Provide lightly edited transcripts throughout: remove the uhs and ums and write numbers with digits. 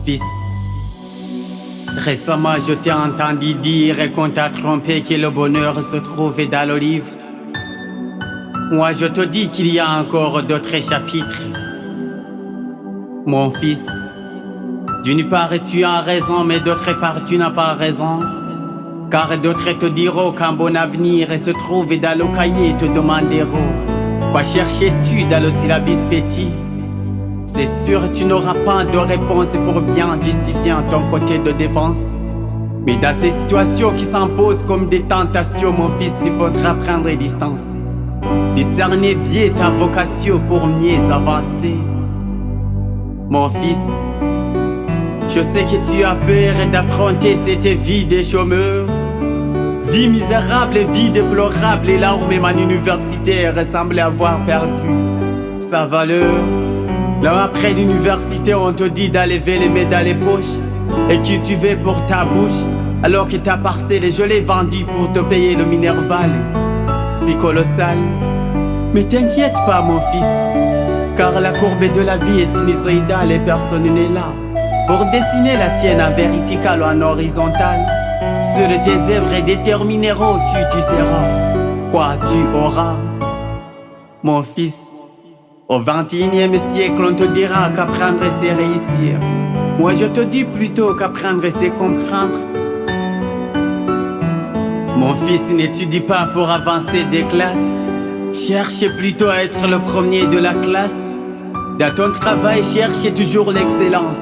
fils, récemment je t'ai entendu dire qu'on t'a trompé que le bonheur se trouvait dans le livre. Moi je te dis qu'il y a encore d'autres chapitres. Mon fils, d'une part tu as raison, mais d'autre part tu n'as pas raison. Car d'autres te diront qu'un bon avenir se trouve dans le cahier et te demanderont: quoi cherches-tu dans le syllabus petit? C'est sûr tu n'auras pas de réponse pour bien justifier ton côté de défense. Mais dans ces situations qui s'imposent comme des tentations, mon fils, il faudra prendre distance. Discerner bien ta vocation pour mieux avancer. Mon fils, je sais que tu as peur d'affronter cette vie de chômeur. Vie misérable, vie déplorable, et là où même un universitaire semble avoir perdu sa valeur. Là après l'université on te dit d'enlever les mains dans les poches et que tu veux pour ta bouche, alors que ta parcelle je l'ai vendue pour te payer le minerval. C'est colossal. Mais t'inquiète pas mon fils, car la courbe de la vie est sinusoïdale et personne n'est là pour dessiner la tienne en verticale ou en horizontale. Seules tes œuvres détermineront qui tu seras, quoi tu auras. Mon fils, au XXIe siècle on te dira qu'apprendre c'est réussir. Moi je te dis plutôt qu'apprendre c'est comprendre. Mon fils, n'étudie pas pour avancer des classes, cherche plutôt à être le premier de la classe. Dans ton travail cherche toujours l'excellence.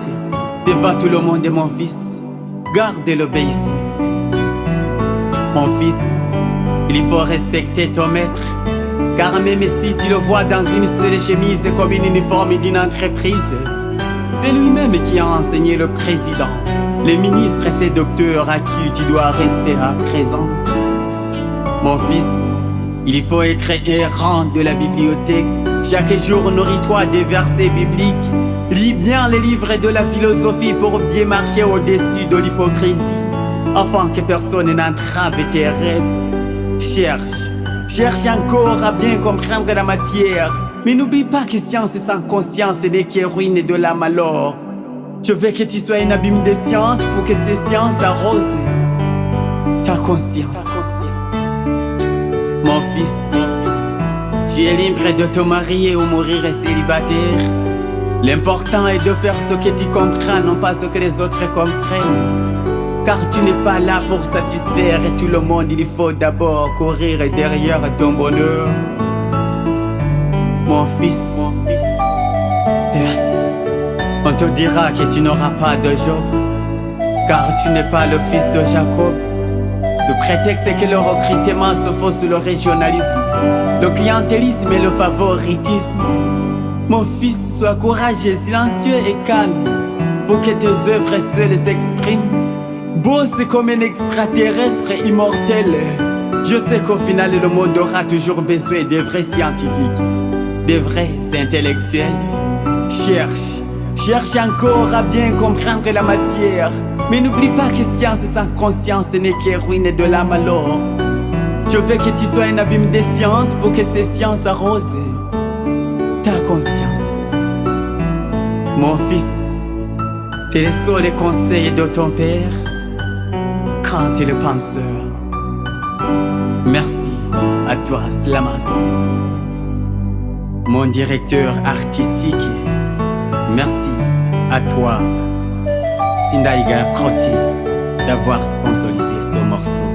Devant tout le monde mon fils, garde l'obéissance. Mon fils, il faut respecter ton maître, car même si tu le vois dans une seule chemise comme une uniforme d'une entreprise, c'est lui-même qui a enseigné le président, les ministres et ses docteurs à qui tu dois respect à présent. Mon fils, il faut être errant de la bibliothèque. Chaque jour nourris-toi des versets bibliques. Lis bien les livres de la philosophie pour bien marcher au-dessus de l'hypocrisie, afin que personne n'entrave tes rêves. Cherche encore à bien comprendre la matière, mais n'oublie pas que science sans conscience n'est que ruine de l'âme alors. Je veux que tu sois un abîme de science pour que ces sciences arrosent ta conscience. Mon fils, tu es libre de te marier ou mourir célibataire. L'important est de faire ce que tu comprends, non pas ce que les autres comprennent. Car tu n'es pas là pour satisfaire tout le monde, il faut d'abord courir derrière ton bonheur. Mon fils, yes. On te dira que tu n'auras pas de job, car tu n'es pas le fils de Jacob. Sous prétexte que le recrutement se fait sous le régionalisme, le clientélisme et le favoritisme. Mon fils, sois courageux, silencieux et calme, pour que tes œuvres seules s'expriment. Bosse comme un extraterrestre immortel. Je sais qu'au final le monde aura toujours besoin des vrais scientifiques, des vrais intellectuels. Cherche encore à bien comprendre la matière, mais n'oublie pas que science sans conscience n'est que ruine de l'âme alors. Je veux que tu sois un abîme des sciences pour que ces sciences arrosent ta conscience. Mon fils, tels sont les conseils de ton père quand il est penseur. Merci à toi Slamas, mon directeur artistique. Merci à toi Sindaiga Proti d'avoir sponsorisé ce morceau.